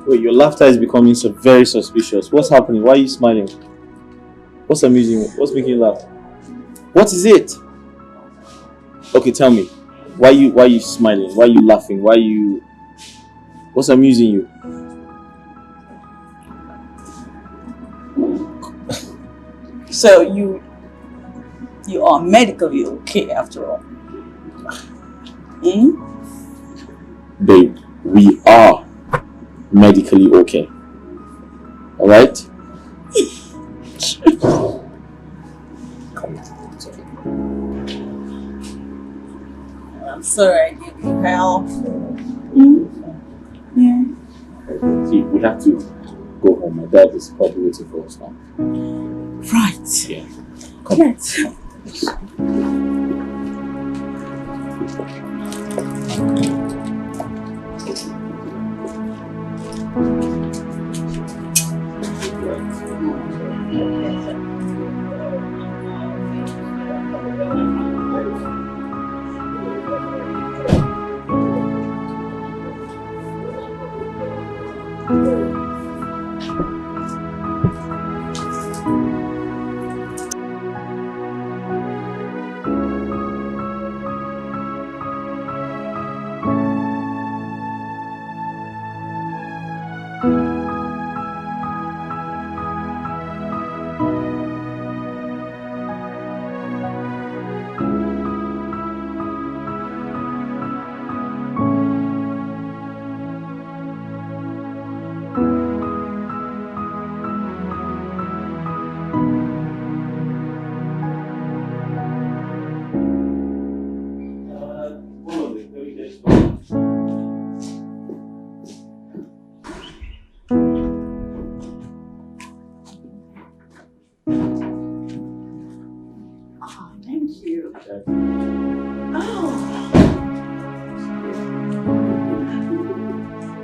Wait, your laughter is becoming so very suspicious. What's happening? Why are you smiling? What's amusing you? What's making you laugh? What is it? Okay, tell me. Why are you smiling? Why are you laughing? What's amusing you? So you are medically okay after all. Hmm? Babe, we are medically okay. Alright? Come on. I'm sorry I gave you hell. Yeah. See, we have to go home. My dad is probably waiting for us now. Right. Yeah. Come on.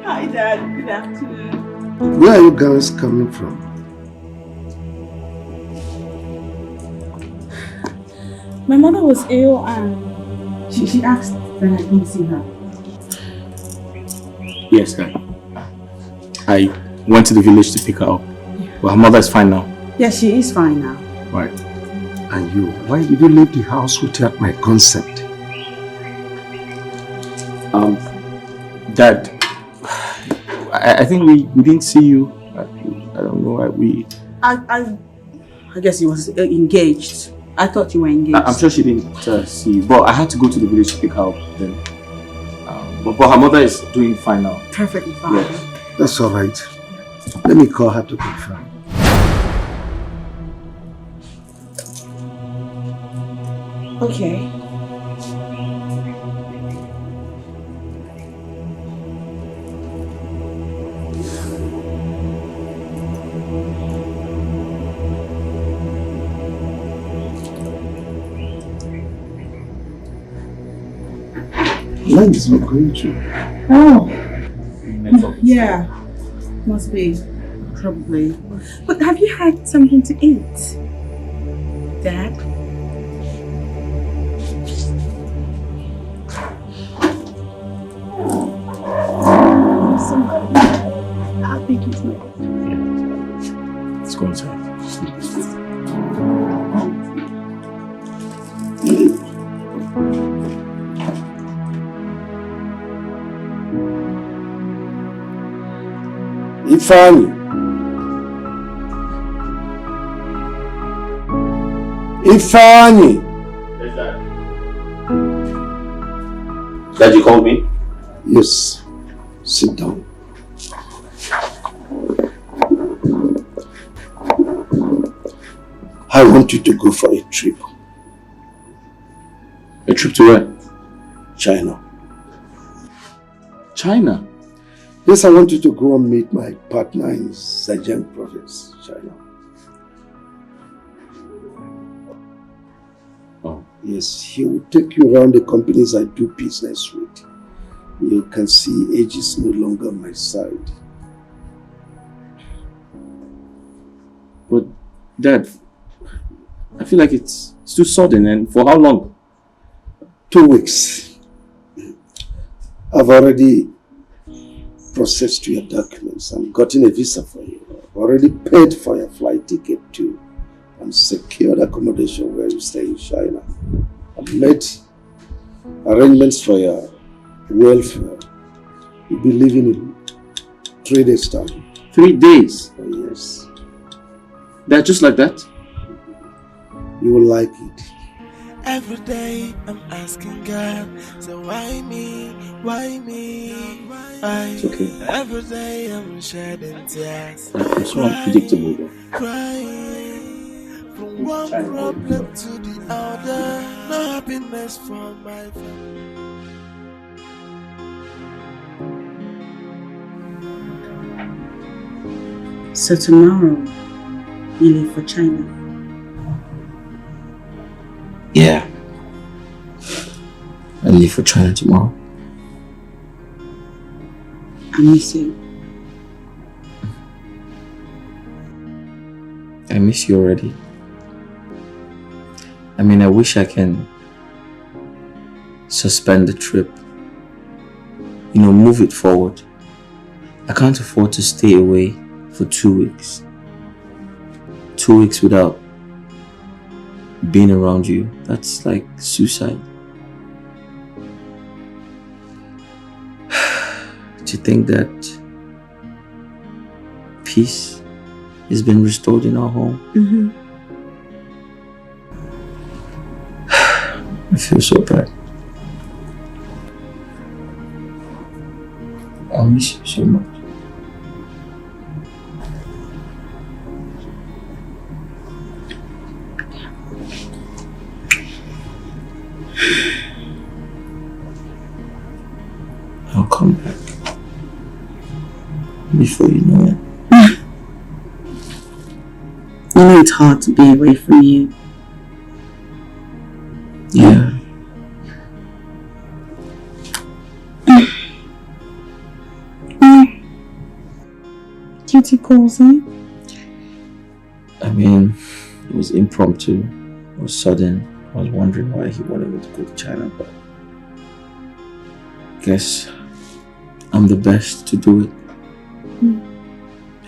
Hi, Dad. Good afternoon. Where are you guys coming from? My mother was ill and she asked that I come see her. Yes, Dad. I went to the village to pick her up. Yeah. But her mother is fine now. Yes, she is fine now. Right. And you, why did you leave the house without my consent? Dad, I think we didn't see you. I don't know why we... I guess he was engaged. I thought you were engaged. I'm sure she didn't see you, but I had to go to the village to pick her up then. But her mother is doing fine now. Perfectly fine. Yes. That's all right. Let me call her to confirm. Okay. Line is not going through. Oh. Yeah. Must be. Probably. But have you had something to eat, Dad? I think it's not. Yeah. Let's go inside. Ifeanyi. Ifeanyi. Yes, Dad. Dad, you called me? Yes. Sit down. I want you to go for a trip. A trip to where? China. China? Yes, I want you to go and meet my partner in Zhejiang province, China. Oh. Yes, he will take you around the companies I do business with. You can see age is no longer on my side. But, Dad, I feel like it's too sudden, and for how long? 2 weeks. I've already processed your documents and gotten a visa for you. I've already paid for your flight ticket too and secured accommodation where you stay in China. I've made arrangements for your welfare. You'll be leaving in 3 days' time. 3 days? Oh, yes. That just like that? You will like it. Every day I'm asking God, so why me? Why me? Why? It's okay. Every day I'm shedding tears. I'm so unpredictable though. Crying from one problem to the other. No happiness for my family. So tomorrow, you leave for China. Yeah. I leave for China tomorrow. I miss you. I miss you already. I mean, I wish I can suspend the trip. You know, move it forward. I can't afford to stay away for 2 weeks. 2 weeks without being around you. That's like suicide. Do you think that peace has been restored in our home? Mm-hmm. I feel so bad. I miss you so much. I'll come back before you know it. You know it's hard to be away from you. Yeah. Duty calls, huh? I mean, it was impromptu. It was sudden. I was wondering why he wanted me to go to China, but I guess I'm the best to do it.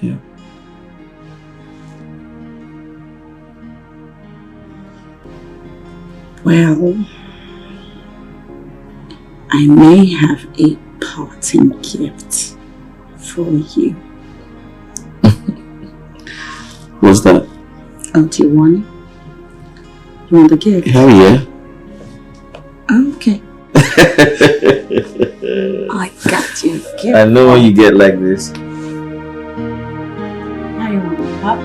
Yeah. Well, I may have a parting gift for you. What's that? Oh, do you want it? You want the gift? Hell yeah. Okay. I got you a gift. I know when you get like this. How you want it? Hot?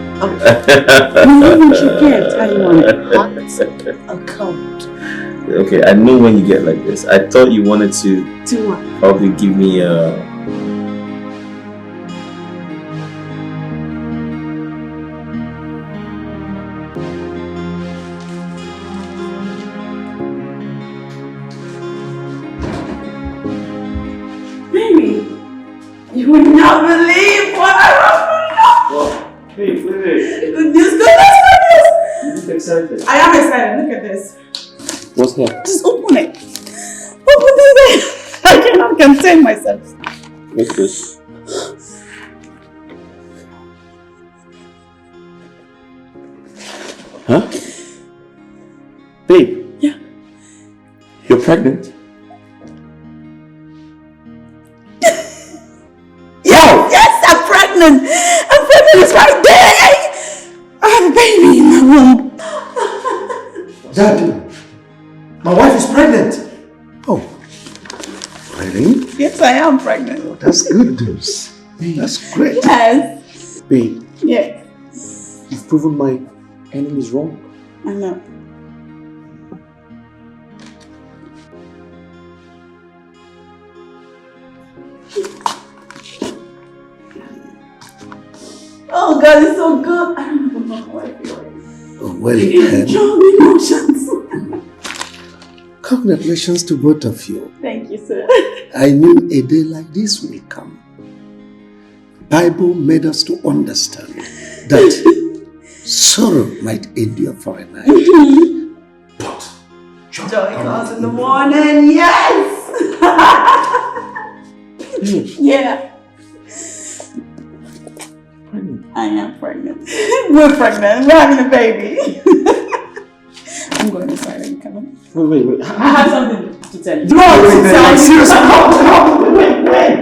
No, what want your gift? How you want it? Hot or cold? Okay, I know when you get like this. I thought you wanted to Do what? probably give me a... Baby, you would not believe what I want. Hey, wait. Good news, goodness. You look excited. I am excited. Look at this. What's here? Just open it. Open this. I cannot contain myself. What's this? Huh? Babe. Yeah. You're pregnant? Yes, I'm pregnant. I'm pregnant. It's right there. I have a baby in my womb. Dad, my wife is pregnant. Oh, really? Yes, I am pregnant. That's good news. That's great. Yes. Babe, Yes. you've proven my enemies wrong. I know. Oh God, it's so good. I don't even know how I feel. Oh, well, Strong emotions. congratulations to both of you. Thank you, sir. I knew a day like this will come. Bible made us to understand that sorrow might endure for a night. But Joy comes in the morning. Yes. Yeah. I am pregnant. We're pregnant. We're having a baby. I'm going inside. Are you coming? Wait. I have something to tell you. No, seriously. Wait.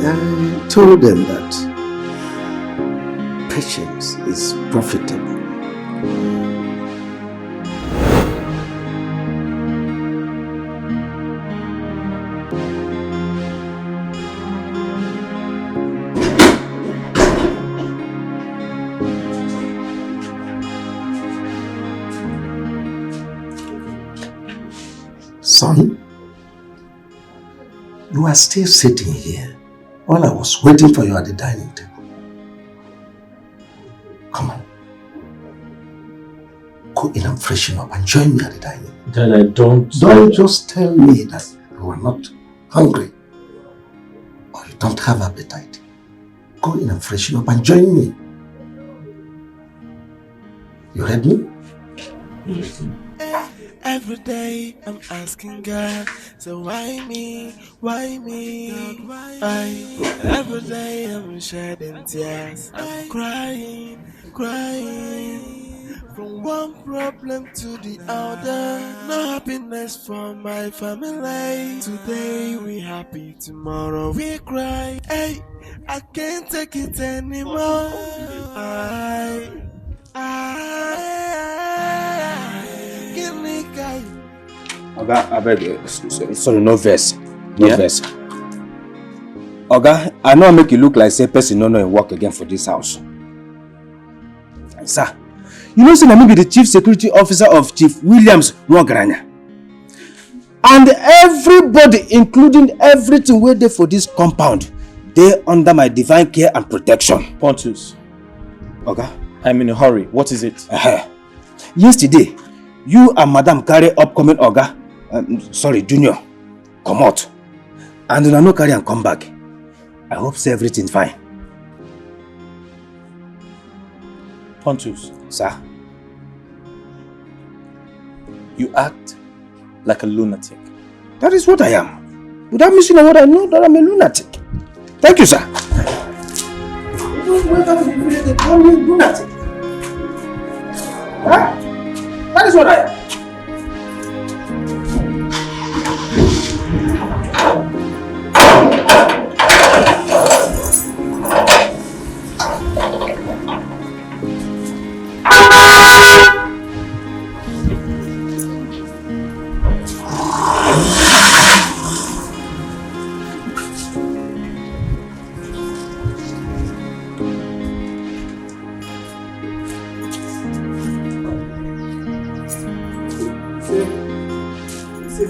I told them that patience is profitable. Son, you are still sitting here while I was waiting for you at the dining table. Come on. Go in and freshen up and join me at the dining. Dad, I don't... Don't just tell me that you are not hungry or you don't have appetite. Go in and freshen up and join me. You heard me? Every day I'm asking God, so why me, God, why? Every day I'm shedding tears, I'm crying, from one problem to the other. No happiness for my family. Today we happy, tomorrow we cry. Hey, I can't take it anymore. Give me guy. Oga, I beg, sorry, no verse. No verse. Oga, I know I make you look like say person no know work again for this house. Sir, you know say I be the chief security officer of Chief Williams Nwogranya. And everybody, including everything where they for this compound, they under my divine care and protection. Pontus, Oga, I'm in a hurry. What is it? Yesterday, you and Madam carry upcoming Oga, Junior, come out. And you no carry and come back. I hope say everything fine. Pontus, Sir, you act like a lunatic. that is what I am. Without missing a word, I know that I'm a lunatic. Thank you, sir. You don't wake up in the village, they call me lunatic. Huh? That is what I am.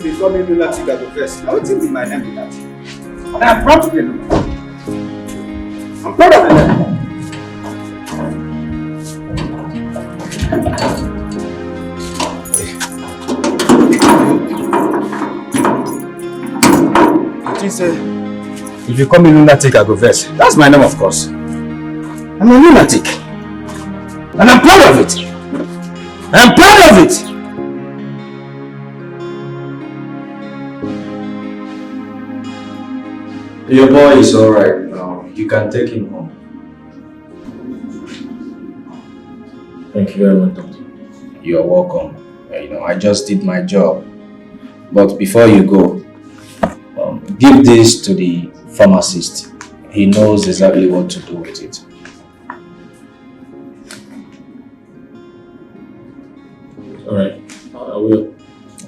Becoming lunatic at the first. I would think in my hand with that. And I'm proud of them. I'm proud of them. You think, sir, if you call me lunatic, I go verse. That's my name, of course. I'm a lunatic. And I'm proud of it. I'm proud of it. Your boy is alright now. You can take him home. Thank you very much, Doctor. You're welcome. I just did my job. But before you go, give this to the pharmacist. He knows exactly what to do with it. Alright, I will.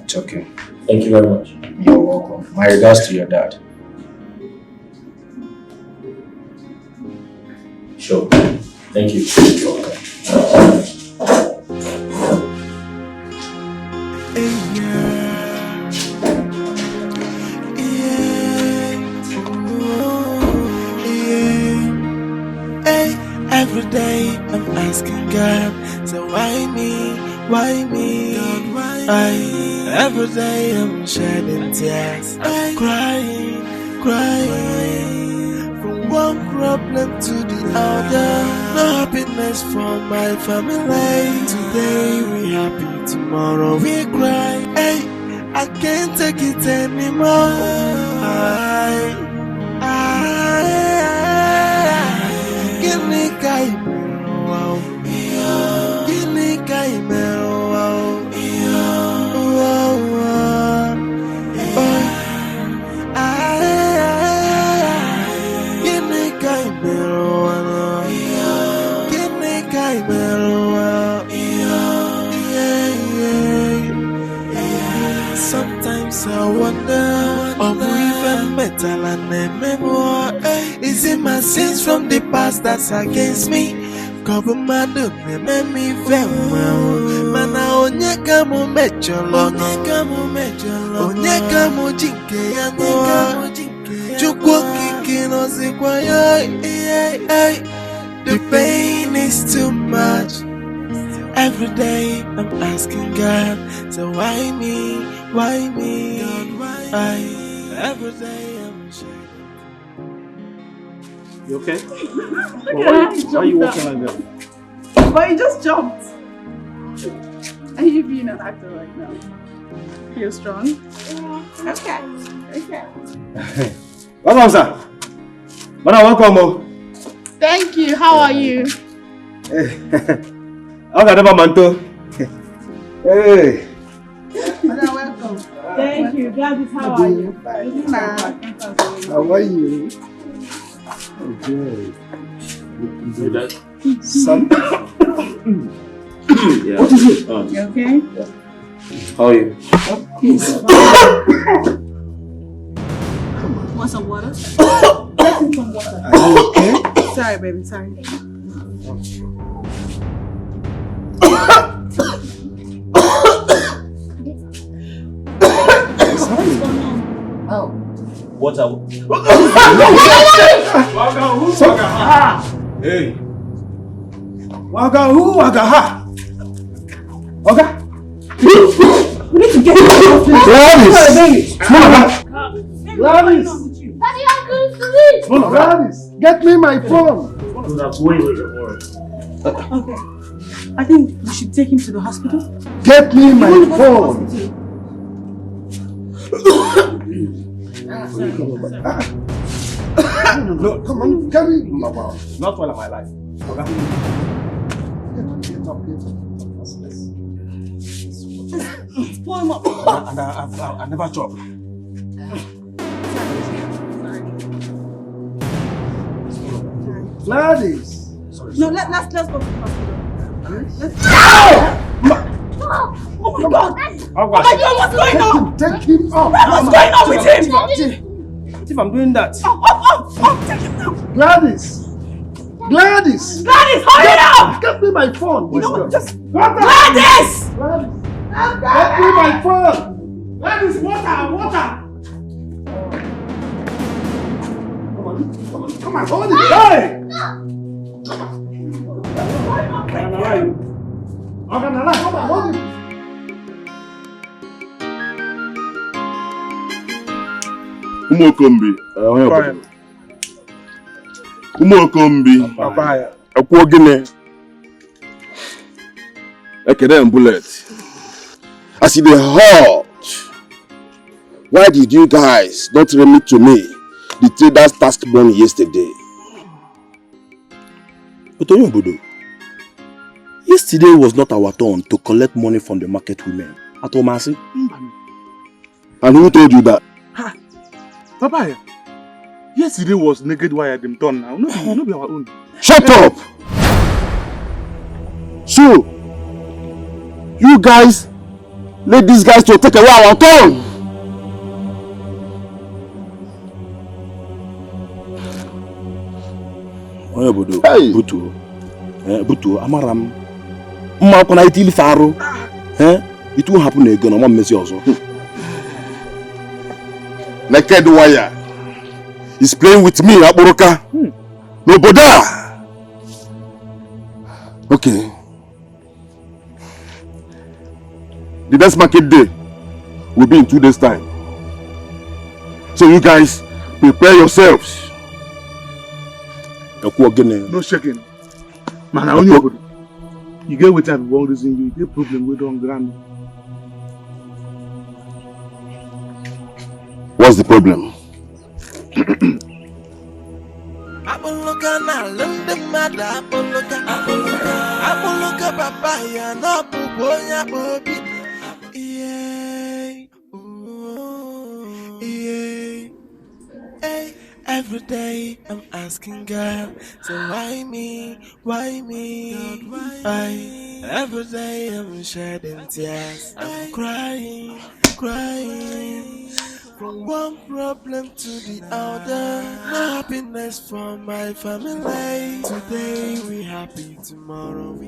It's okay. Thank you very much. You're welcome. My regards to your dad. Sure. Thank you. Every day I'm asking God, so why me, God, why? Every day I'm shedding tears, I'm crying, from one problem to the other. No happiness for my family. Today we happy, tomorrow we cry. Hey, I can't take it anymore. metal and memoir. Is it my sins from the past that's against me? Cover my do make me very well. Mana onyeka mo mecholo, onyeka mo jinke ya no. Chukwu kiki no sikwayo. The pain is too much. Every day I'm asking God, so why me? Why me? Why? Every day I'm shaking. You okay? Why are you walking like that? But you just jumped. Are you being an actor right now? Feel strong? Yeah. Okay. Welcome, sir. Welcome. Thank you. How are you? Never manto. Hey. Welcome. Thank you. Gladys, how are you? How are you? Okay. See that? Son? Yeah. What is it? You okay? How are you? Want some water? Get him some water. Are you okay? Sorry, baby. Sorry. How? Water. Hey. Waga who? Waga ha? Waga? We need to get him. Gladys! Gladys! Daddy, I'm going to sleep. Gladys! Get me my phone! Okay. I think we should take him to the hospital. Get me my phone! No, come on, carry me. Not one of my life. Waga. Get up. Pull him up. And I never chop. Gladys! No, let's go to the hospital. Oh my God! Oh my God, what's going on? Take him up! What's going on with him? If I'm doing that. Take him now! Gladys! Gladys! Gladys, hurry up! Get me my phone! You know what? Just Water! Gladys! Gladys! Get me my phone! Gladys, water! Come on, hold it! Hey! Come on, hold it! Umuokombi. Umuokombi. Akwo gine. Ekede bullet. As it is hot, why did you guys not remit to me the trader's task money yesterday? But Oyobodo, yesterday was not our turn to collect money from the market women at Omasi. And who told you that? Papa, yesterday was naked wire them done now. No, be our own. Shut up! So, you guys let these guys to take away our turn. Oyobodo, Hey! Butu, Amaram. Mma kona itili faro. It won't happen again. I'm messy also. Naked wire is playing with me, Aboroka. No bother. Okay. The next market day will be in 2 days' time. So you guys prepare yourselves. No shaking. Man, I only Obodo. You get with that one reason you get problem with on ground. What's the problem? Apoloka na London mada apoloka papaya no puponya bobi yeah. Every day I'm asking God, so why me, why? Every day I'm shedding tears, I'm crying from one problem to the other. No happiness for my family. Today we happy, tomorrow we.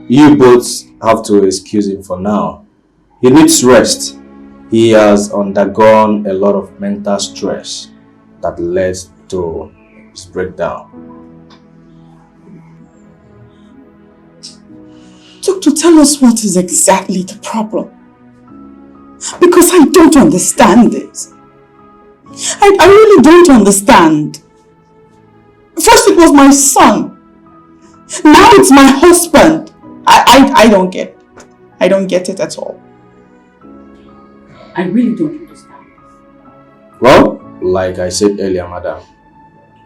You both have to excuse him for now. He needs rest. He has undergone a lot of mental stress that led to his breakdown. Doctor, tell us what is exactly the problem. Because I don't understand this. I really don't understand. First it was my son. Now it's my husband. I don't get it. I don't get it at all. I really don't understand. Well, like I said earlier, madam,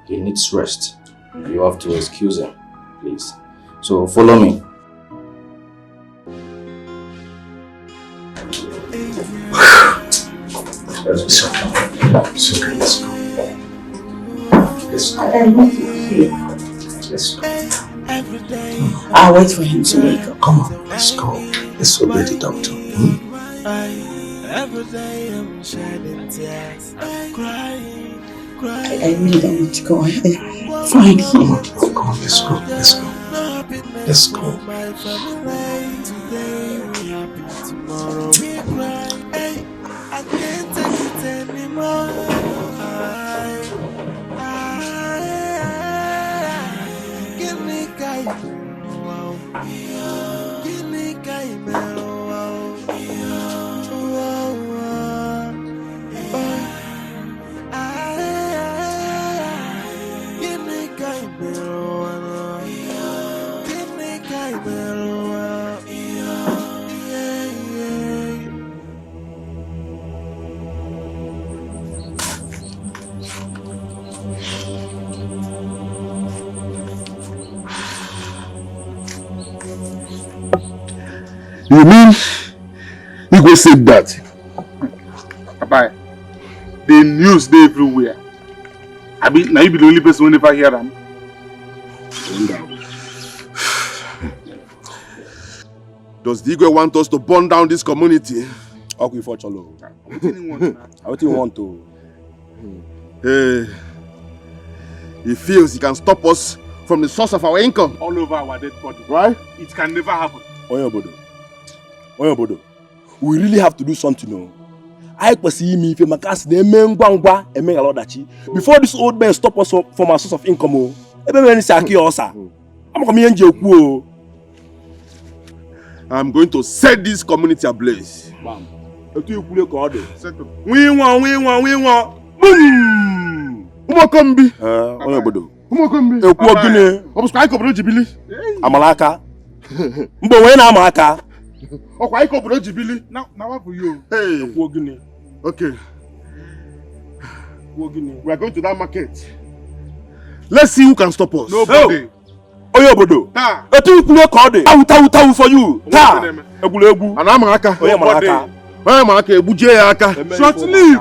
he needs rest. You have to excuse him, please. So follow me. It's okay, let's go. Let's go. I want to hear. Let's go. I'll wait for him to wake up. Come on, let's go. Let's obey the doctor. Every day I'm shedding tears. I'm crying. I really don't want to go. I'm fine here. Come on, let's go. Let's go. Let's go. My family. Today we happy, tomorrow we cry. Hey, I can't take it anymore. Give me guy. Give me guy. You mean Igwe said that? Papa, the news dey everywhere. I mean, now you be the only person who never hear them. Does the Igwe want us to burn down this community? Okay, for Cholo. What do you want to? Hey, he feels he can stop us from the source of our income. All over our dead body. Right? It can never happen. Oyobodo, we really have to do something now. I see me if you make us the before this old man stop us from our source of income. I'm going to set this community ablaze. We want. Boom! Umokombi. Oyobodo. Umokombi. Ekwo gine. Obuska ikobro jibili. Amalaka. Mbo we na amaka. Okwa ikobro jibili. Now what for you? Hey. Ekwo gine. Okay. We are going to that market. Let's see who can stop us. Nobody. Oyobodo. Ta. Etu ikule ko de. Tawu for you. Ta. Egwu. Ana amaka. Oya malaka. Oya malaka egbuje ya aka. Short leave.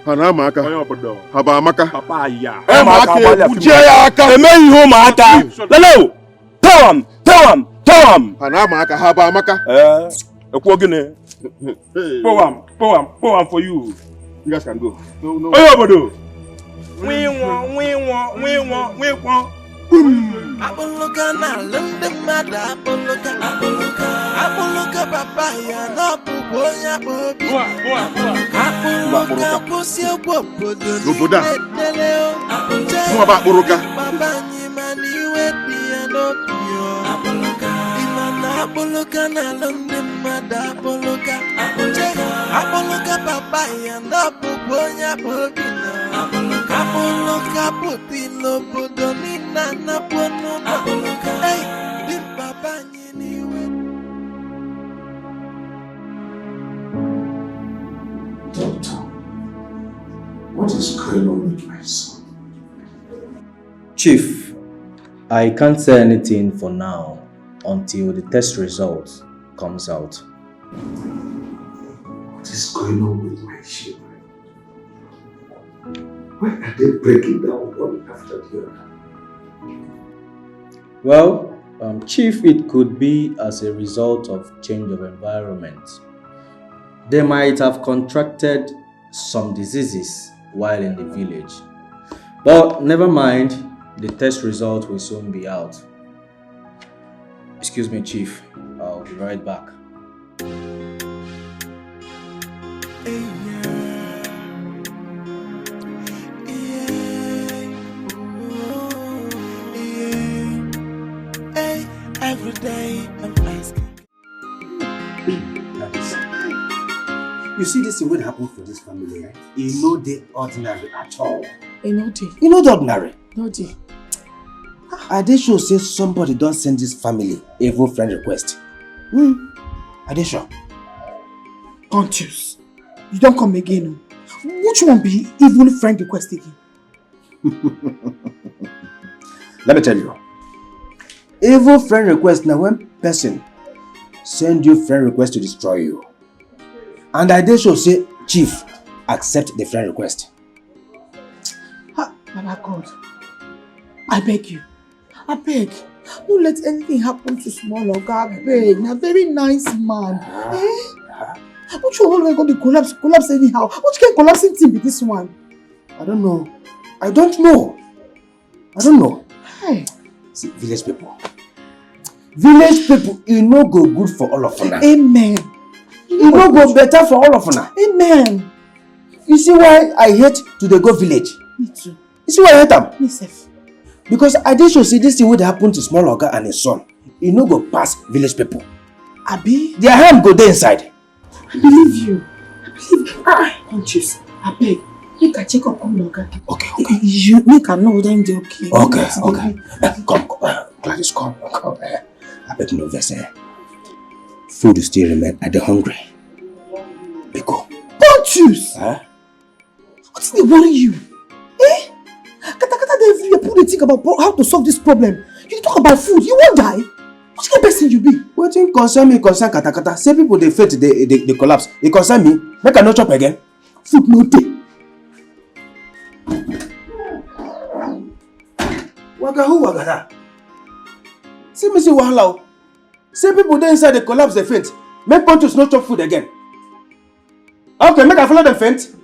Ana amaka. Oyobodo. Haba amaka. Papa ya. Oya malaka egbuje ya aka. Emeyi ho maka. Lelo. Tawam. Ana amaka haba amaka. Ekwo gine. Poam for you. You guys can go. No. Oyobodo. We want. Apologa na lende mada apologa papaya no puponya bobi apologa posio bobodo Boboda. teleo Mo ba apologa. baba ni mani wedi no pio apologa na lende mada apologa papaya no puponya bobi apologa puti no bodo ni na pono hey di baba ni we. Doctor, what is going on with my son? Chief, I can't say anything for now until the test result comes out. What is going on with my children? Why are they breaking down one after the other? Well, Chief, it could be as a result of change of environment. They might have contracted some diseases while in the village. But never mind, the test result will soon be out. Excuse me, Chief. I'll be right back. Every day I'm asking. You see this thing will happen for this family, eh? You know the ordinary at all. You know the. You know the ordinary. No the. Are they sure say somebody don't send this family evil friend request? Are they sure? Pontius, you don't come again. Which one be evil friend request again? Let me tell you. Evil friend request now when person send you friend request to destroy you. And I did sure say, Chief, accept the friend request. Mama God, I beg you. I beg. Don't let anything happen to small Oga. I beg. Now very nice man. Which one going to collapse anyhow? Which kind of collapsing thing be this one? I don't know. I don't know. Hey. See, village people. Village people, you know go good for all of them. Amen. You know go better for all of them. Amen. You see why I hate to the go village? Me too. You see why I hate them? Me self. Because I did should see this thing would happen to small Oga and his son. You know go past village people. Abi? Their hand go there inside. I believe you. Conscious. I beg. Make a check up on Oga. Okay. You make a know them they okay. Okay. Come. Gladys, come. I beg no vex. Food is still remain. I dey hungry. Biko. Conscious. What's the worry you? Kata they put a think about how to solve this problem. You talk about food, you won't die. What kind of person you be? Wetin concern me concern kata. Say people they faint, they collapse. It concern me. Make I no chop again. Food no day. Waga. See me see wahala. Say people there inside they collapse, they faint. Make Pontius no chop food again. Okay, make I follow them faint.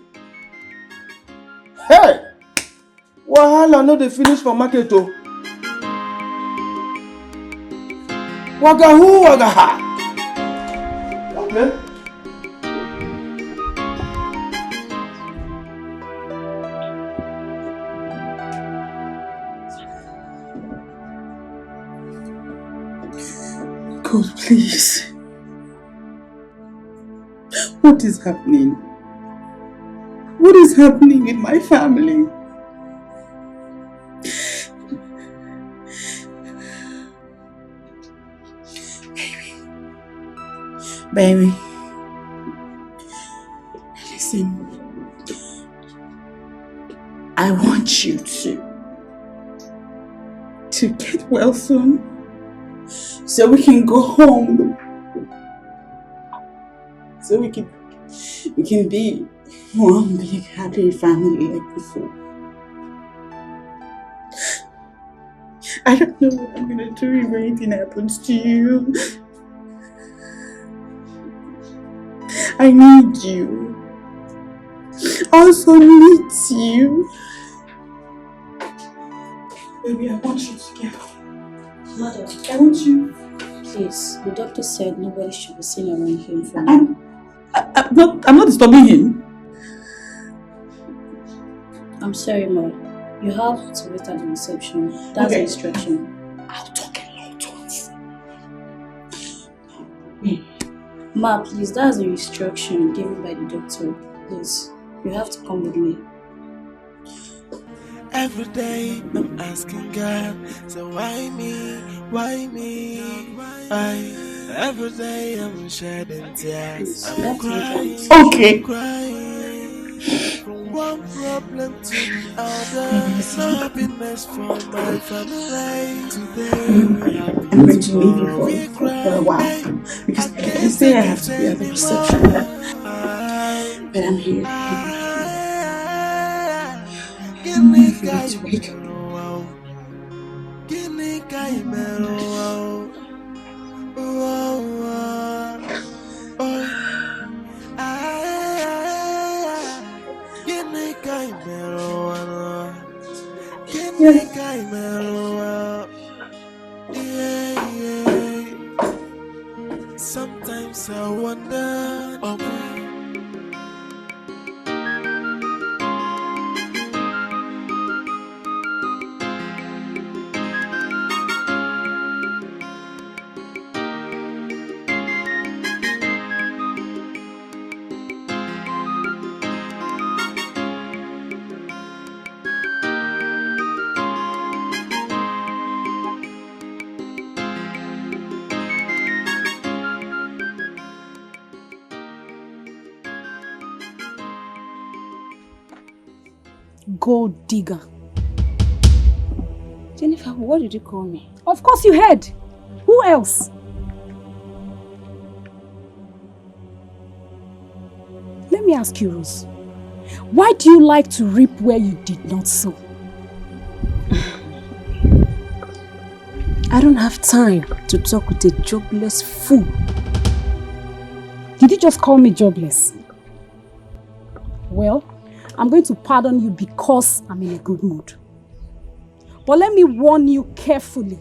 Hey! Wahala no dey finish for market oh. Waga ha. Okay. God, please. What is happening? What is happening in my family? Baby, listen. I want you to get well soon, so we can go home. So we can be one big happy family like before. I don't know what I'm gonna do if anything happens to you. I need you. I also need you. Baby, I want you to get home. Mother, I want you. Please, the doctor said nobody should be seen around him for now. I'm not disturbing him. I'm sorry, Ma. You have to wait at the reception. That's the instruction. I'll talk a lot once. Ma, please, that's the instruction given by the doctor. Please, you have to come with me. Every day I'm asking God, so why me? Why me? Every day I'm shedding tears. I'm crying. Okay. Crying. From one problem to the other. No happiness for my family. Today we happy, I'm going to leave tomorrow we you for cry. a while because they say I have to be at the reception. But I'm here. Sometimes I wonder, oh boy. Gold digger. Jennifer, what did you call me? Of course you heard. Who else? Let me ask you, Rose. Why do you like to reap where you did not sow? I don't have time to talk with a jobless fool. Did you just call me jobless? Well, I'm going to pardon you because I'm in a good mood. But let me warn you carefully.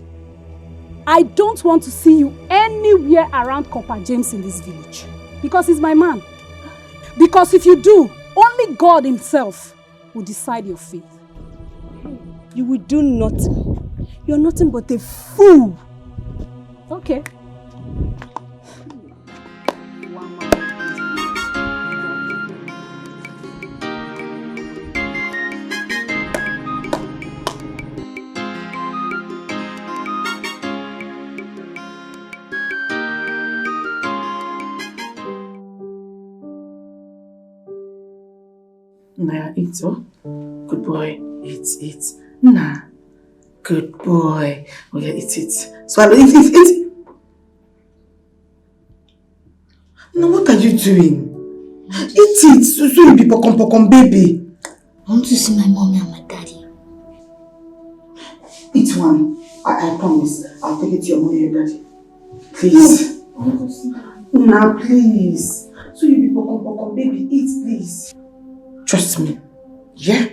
I don't want to see you anywhere around Copper James in this village. Because he's my man. Because if you do, only God himself will decide your fate. You will do nothing. You're nothing but a fool. Okay. Nah, eat, oh. Good boy. Eat. Nah. Good boy. Oh yeah, eat. Swallow, eat. Now what are you doing? Eat it. So you be pokon, baby. I want to see my mommy and my daddy. Eat one. I promise. I'll take it to your mommy and your daddy. Please. I want to see them. Nah, please. So you be pokon, baby. Eat, please. Trust me. Yeah?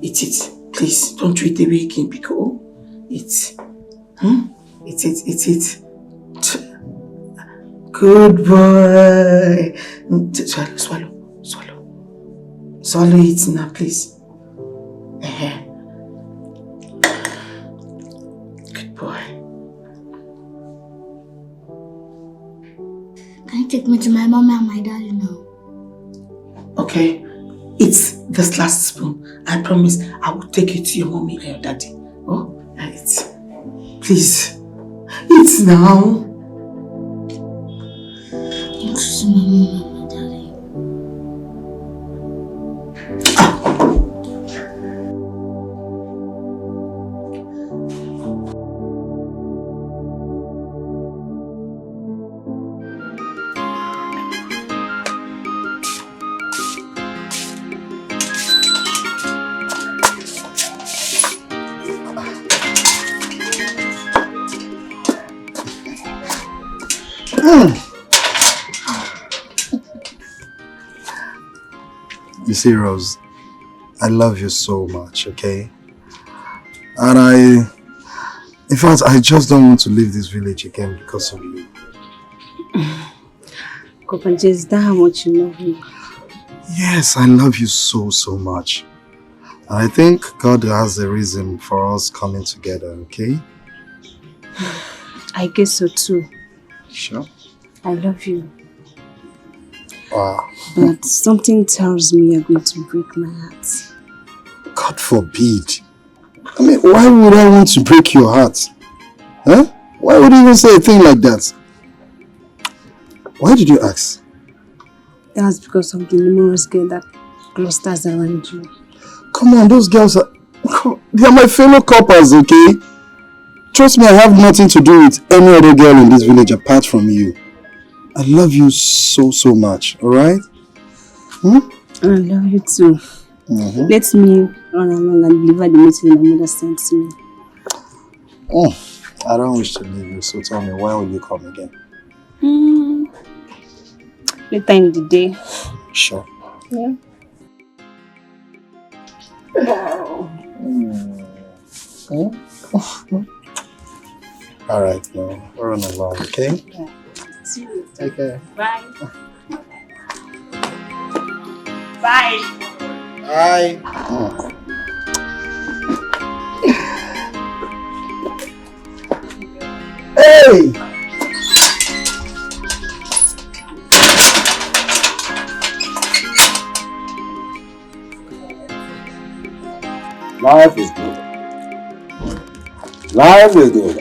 Eat it. Please. Don't throw it away again, because eat. Eat. Good boy. Swallow. Swallow it now, please. Good boy. Can you take me to my mommy and my daddy now? Okay. Eat this last spoon. I promise I will take it to your mommy and your daddy. Oh, eat. Please. Eat now. I want to see my mommy and my daddy. You see, Rose, I love you so much, okay? And in fact, I just don't want to leave this village again because of you. Copper, is that how much you love me? Yes, I love you so much. And I think God has a reason for us coming together, okay? I guess so too. Sure? I love you. Wow. But something tells me you're going to break my heart. God forbid. I mean, why would I want to break your heart? Huh? Why would you even say a thing like that? Why did you ask? That's because of the numerous girls that clusters around you. Come on, those girls are... They are my fellow coppers, okay? Trust me, I have nothing to do with any other girl in this village apart from you. I love you so much, alright? I love you too. Let me run along and deliver the meeting my mother sent to me. Oh, I don't wish to leave you, so tell me, when will you come again? Later in the day. Sure. Yeah. All right, now run along, okay? Yeah. See you later. Take care. Bye. Bye. Bye. Hey! Life is good. Life is good.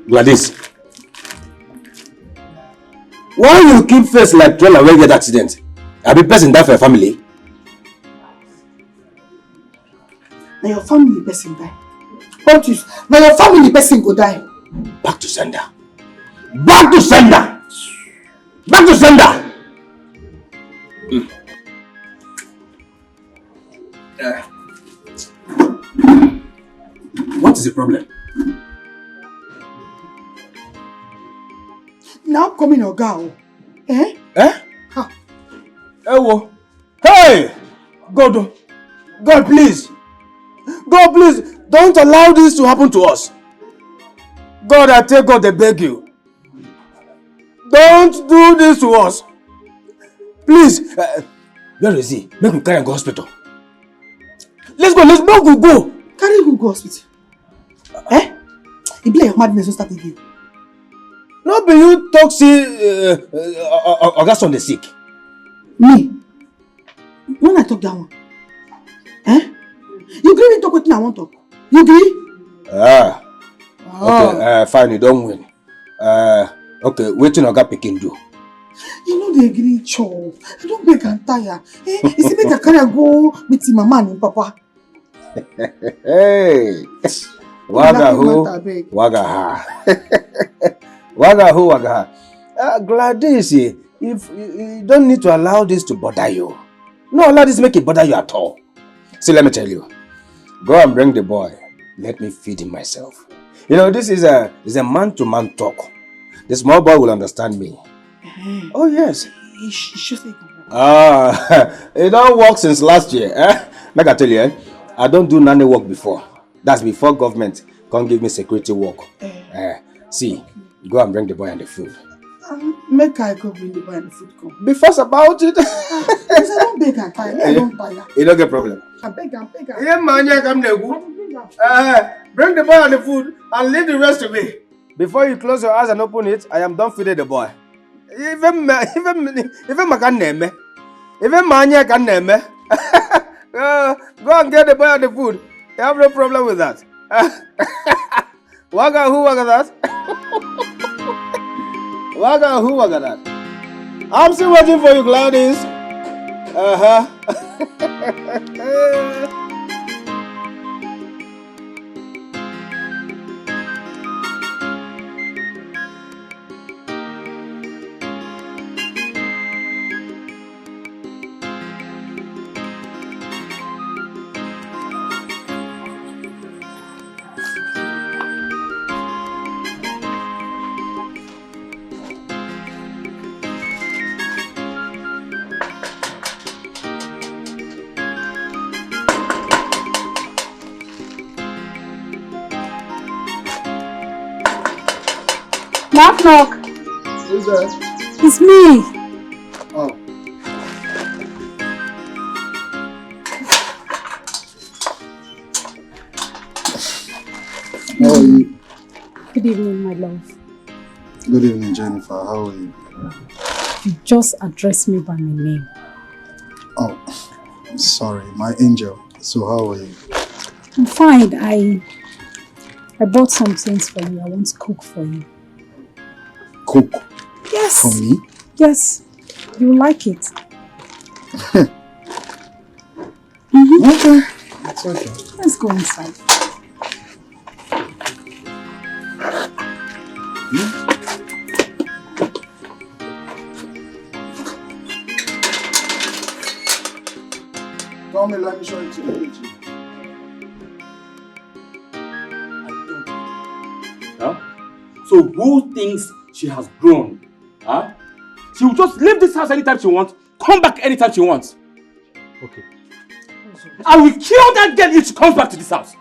Gladys, why you keep face like trailer wey get accident? I be person die for your family. Now your family person die. What is? Now your family person go die. Back to sender. Back to sender. Back to sender. What is the problem? Now come in your girl. Eh? Eh? How? Hey! God, please. God, please, don't allow this to happen to us. God, I take God, I beg you. Don't do this to us. Please. Where is he? Make him carry him go hospital. Let's go. Go. Carry him go hospital. Eh? It be like your madness will start again. No, but you talk, see, August on the sick. Me? When I talk that one? Eh? You agree to talk with me, I want to talk. You agree? Okay, fine, you don't win. Okay, waiting Oga Pikin do. You know they agree, Cho. I don't make and tire. Eh? You see, make a carry go meet my man and papa. Hey! Waga who? Waga ha. Waga who? Waga ha. Gladys, if you don't need to allow this to bother you. No, allow this to make it bother you at all. See, let me tell you. Go and bring the boy. Let me feed him myself. You know, this is a man-to-man talk. The small boy will understand me. Oh, yes. He should say it don't work since last year. Make I tell you, I don't do nanny work before. That's before government can't give me security work. See, go and bring the boy and the food. Make I go bring the boy and the food come. Be fast about it. I don't beg and tire. I don't tire. You don't get problem. I beg and beg. Yeah, man, you come there. Bring the boy and the food and leave the rest to me. Before you close your eyes and open it, I am done feeding the boy. Even man can name me. Even man can name me. Go and get the boy and the food. You have no problem with that. Waga who waga that? Waga who waga that? I'm still waiting for you, Gladys. Knock, knock. Who's that? It's me. Oh. How are you? Good evening, my love. Good evening, Jennifer. How are you? You just addressed me by my name. Oh, sorry, my angel. So how are you? I'm fine. I bought some things for you. I want to cook for you. Cook? Yes. For me? Yes. You like it. Okay. Okay. Let's go inside. Tell me, let me show you to the kitchen. Huh? So who thinks she has grown? Huh? She will just leave this house anytime she wants, come back anytime she wants. Okay. I will kill that girl if she comes back to this house.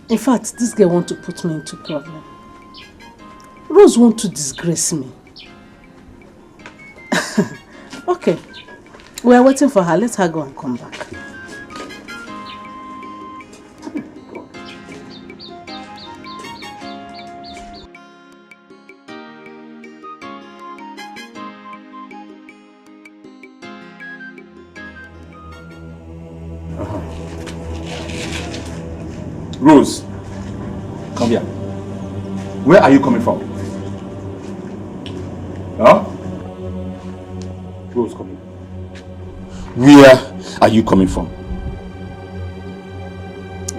In fact, this girl wants to put me into problem. Rose wants to disgrace me. Okay. We are waiting for her. Let her go and come back. Rose, come here. Where are you coming from? Huh? Rose, come here. Where are you coming from?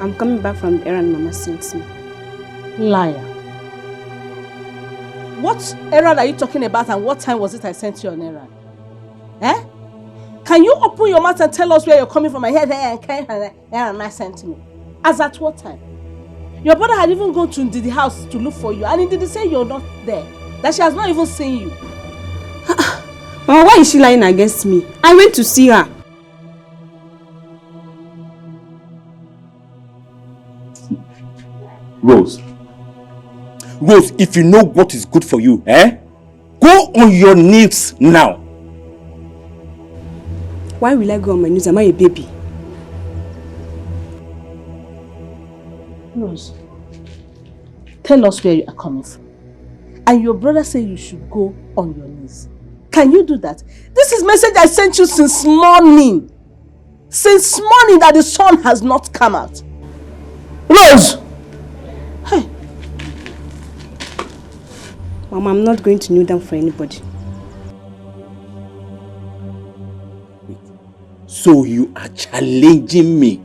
I'm coming back from the errand Mama sent me. Liar. What errand are you talking about and what time was it I sent you on errand? Eh? Can you open your mouth and tell us where you're coming from? I heard errand I sent me. As at what time? Your brother had even gone to the house to look for you and he didn't say you're not there. That she has not even seen you. Mama, why is she lying against me? I went to see her. Rose, if you know what is good for you, go on your knees now. Why will I go on my knees? Am I a baby? Rose, tell us where you are coming from. And your brother said you should go on your knees. Can you do that? This is message I sent you since morning. Since morning that the sun has not come out. Rose! Hey. Mama, I'm not going to kneel down for anybody. So you are challenging me?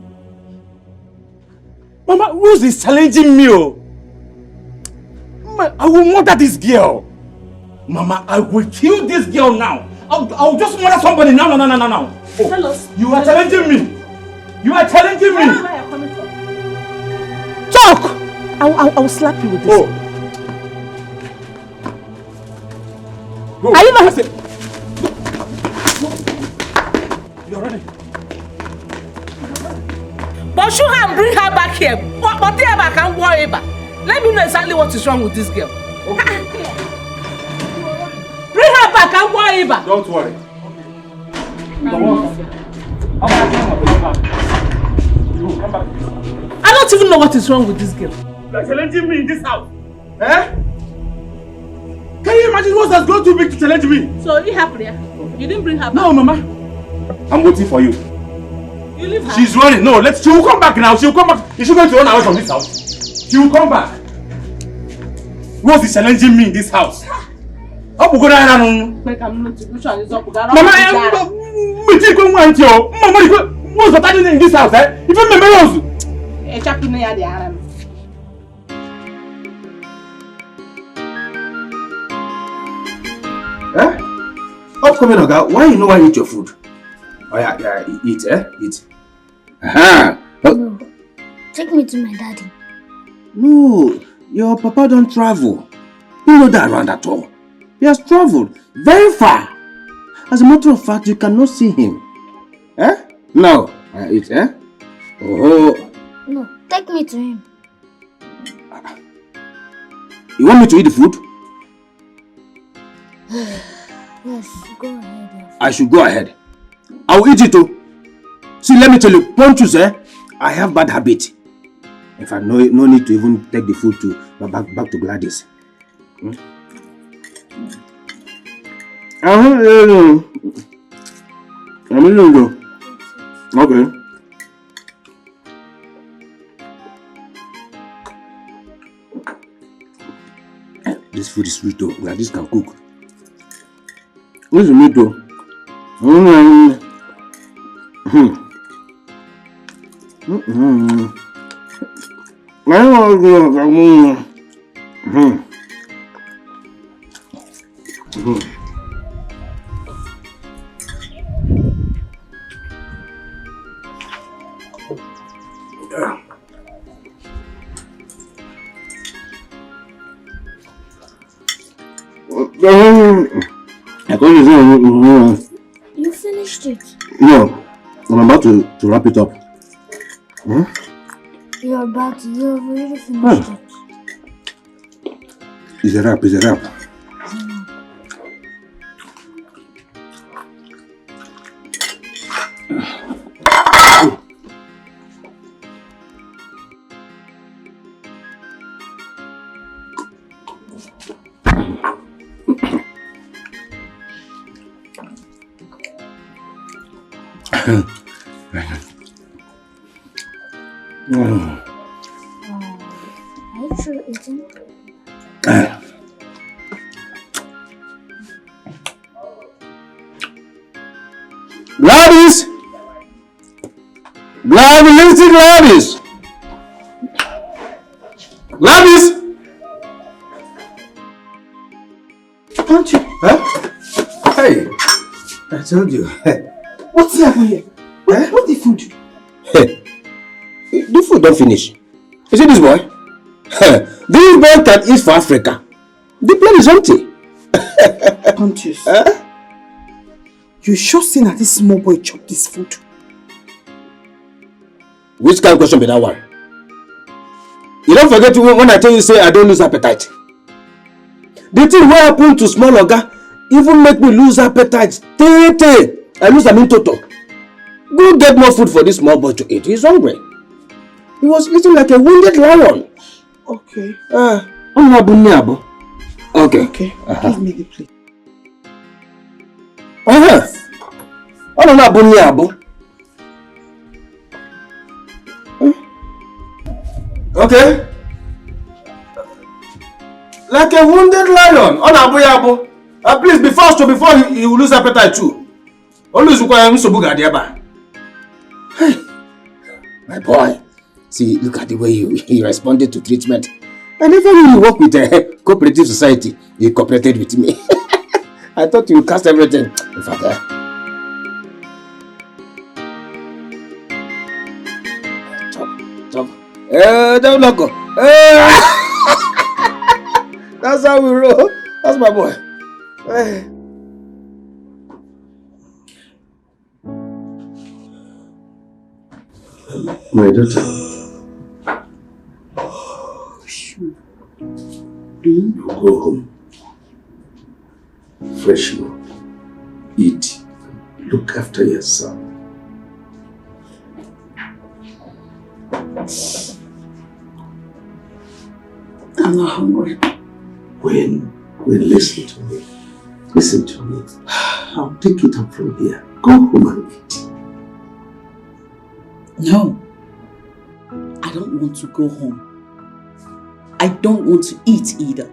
Mama, Rose is challenging me. Mama, I will murder this girl. Mama, I will kill this girl now. I'll just murder somebody now. Oh, tell us. You are challenging me. You are challenging me. Where are you coming from? Talk! I will slap you with this. Go. Are you not? You're ready. Pursue her and bring her back here. Whatever I can worry about. Let me know exactly what is wrong with this girl. Okay. Bring her back and worry about. Don't worry. I don't even know what is wrong with this girl. You are challenging me in this house. Eh? Can you imagine what that's going to be to challenge me? So you happy? You didn't bring her back? No, Mama. I'm waiting for you. You leave her? She's running. No, she will come back now. She will come back. Is she going to run away from this house? She will come back. Rose is challenging me in this house. Mama, I'm what's happening in this house, eh? Even remember Rose. Eh? Upcoming Oga, why you know I eat your food? Oh yeah, eat, eat. Aha! No. Take me to my daddy. No, your papa don't travel. You know that around at all. He has traveled very far. As a matter of fact, you cannot see him. Eh? No, eat, eh? Oh. No, take me to him. You want me to eat the food? Yes, go ahead. I should go ahead. I will eat it too. See, let me tell you, Ponchus, I have bad habit. In fact, no need to even take the food to back to Gladys. Okay. This food is sweet though. Gladys can cook. Where's the meat though? You finished it. No, I'm about to wrap it up. You're already finished it. It's a wrap, it's a wrap. Are you sure eating? Gladys! Gladys! Gladys! Don't you? Huh? Hey, I told you. What's happening here? What the food? Hey, the food don't finish. You see this boy? This boy can eat for Africa. The plate is empty. Pontius. You sure seen that this small boy chop this food? Which kind of question be that one? You don't forget when I tell you say I don't lose appetite. The thing what happened to small Oga even make me lose appetite. I lose in total. Go get more food for this small boy to eat. He's hungry. He was eating like a wounded lion. Okay. Okay. Okay. Give me the plate. Okay. Like a wounded lion. Please be fast before he will lose appetite too. Always require him. Hey, my boy. See, look at the way he responded to treatment. I never knew you work with a cooperative society. You cooperated with me. I thought you cast everything. In fact, chop. Don't look. That's how we roll. That's my boy. My daughter. You go home. Freshen up. Eat. Look after yourself. I'm not hungry. When listen to me. Listen to me. I'll take it up from here. Go home and eat. No. I don't want to go home. I don't want to eat either.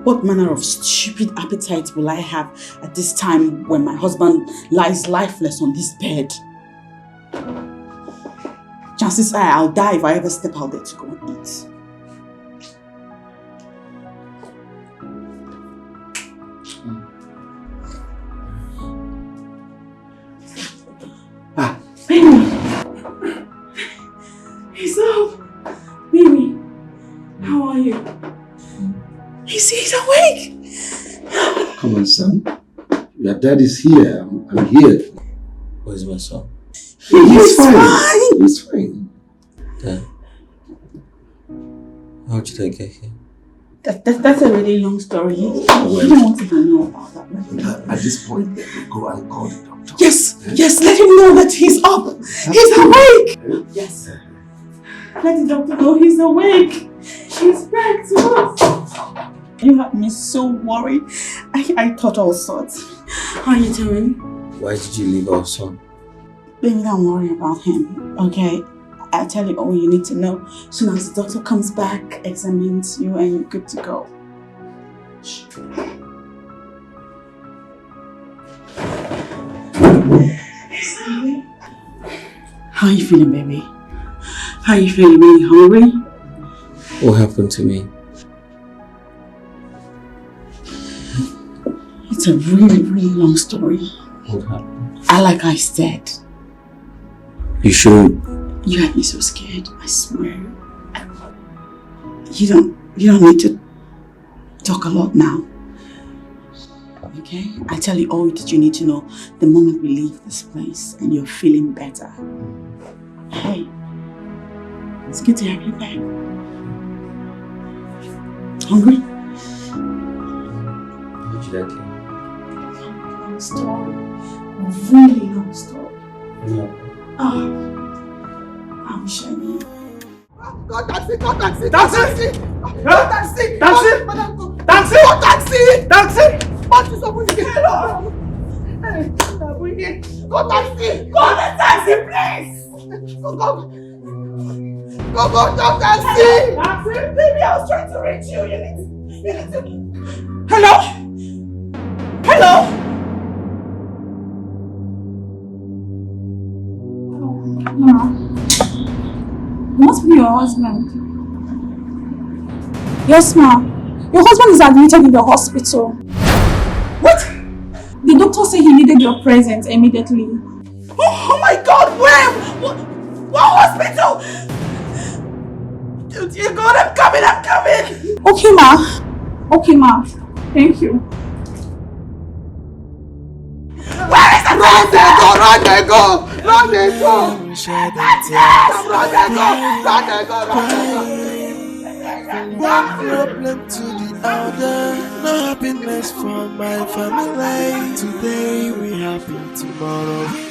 What manner of stupid appetite will I have at this time when my husband lies lifeless on this bed? Chances are I'll die if I ever step out there to go and eat. Baby! He's up! Baby! How are you? He's awake! Come on, son. Your dad is here. I'm here. Where's my son? He's fine. He's fine. Dad, how did I get here? That's a really long story. You don't want to know about that. Right? At this point, go and call the doctor. Yes, let him know that he's up. He's awake. Yes. Let the doctor know he's awake. He's back to us. You had me so worried. I thought all sorts. How are you doing? Why did you leave our son? Baby, don't worry about him, okay? I'll tell you all you need to know. Soon as the doctor comes back, examines you, and you're good to go. Shh. How are you feeling, baby? How are you feeling? Are you hungry? What happened to me? It's a really, really long story. What happened? Like I said, You sure? you had me so scared, I swear. You don't need to talk a lot now. Okay? I tell you all that you need to know the moment we leave this place and you're feeling better. Hey, it's good to have you back. Hungry? Long story. A really long story. Yeah. Oh, I wish I knew. Go taxi! Go taxi! Taxi! Go taxi! Taxi! Madam, go! Taxi! Go taxi! Taxi! What is up with you? Hello! Hey, go taxi! Go the taxi, please! Go! Go taxi! Taxi! Baby, I was trying to reach you. You need to... Hello? Hello? No. It must be your husband. Yes, ma'am. Your husband is admitted in the hospital. What? The doctor said he needed your presence immediately. Oh my God, where? What hospital? Dear God, I'm coming. Okay, ma. Okay, ma. Thank you. Where is the Run there, go! Run Run there, go! Run there, go! One problem to the other, no happiness for my family. Today we happy, tomorrow we